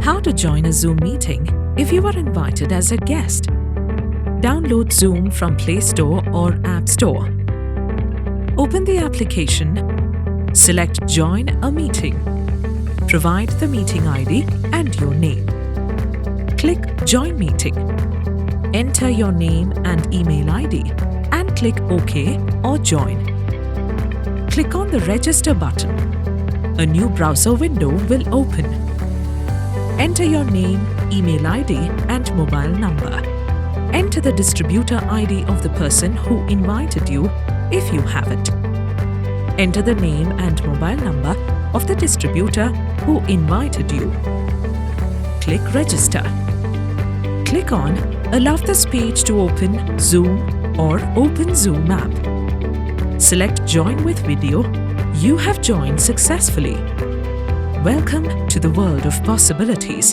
How to join a Zoom meeting if you are invited as a guest. Download Zoom from Play Store or App Store. Open the application. Select Join a Meeting. Provide the meeting ID and your name. Click Join Meeting. Enter your name and email ID and click OK or Join. Click on the Register button. A new browser window will open. Enter your name, email ID and mobile number. Enter the distributor ID of the person who invited you if you have it. Enter the name and mobile number of the distributor who invited you. Click Register. Click on Allow this page to open Zoom or Open Zoom app. Select Join with Video. You have joined successfully. Welcome to the world of possibilities.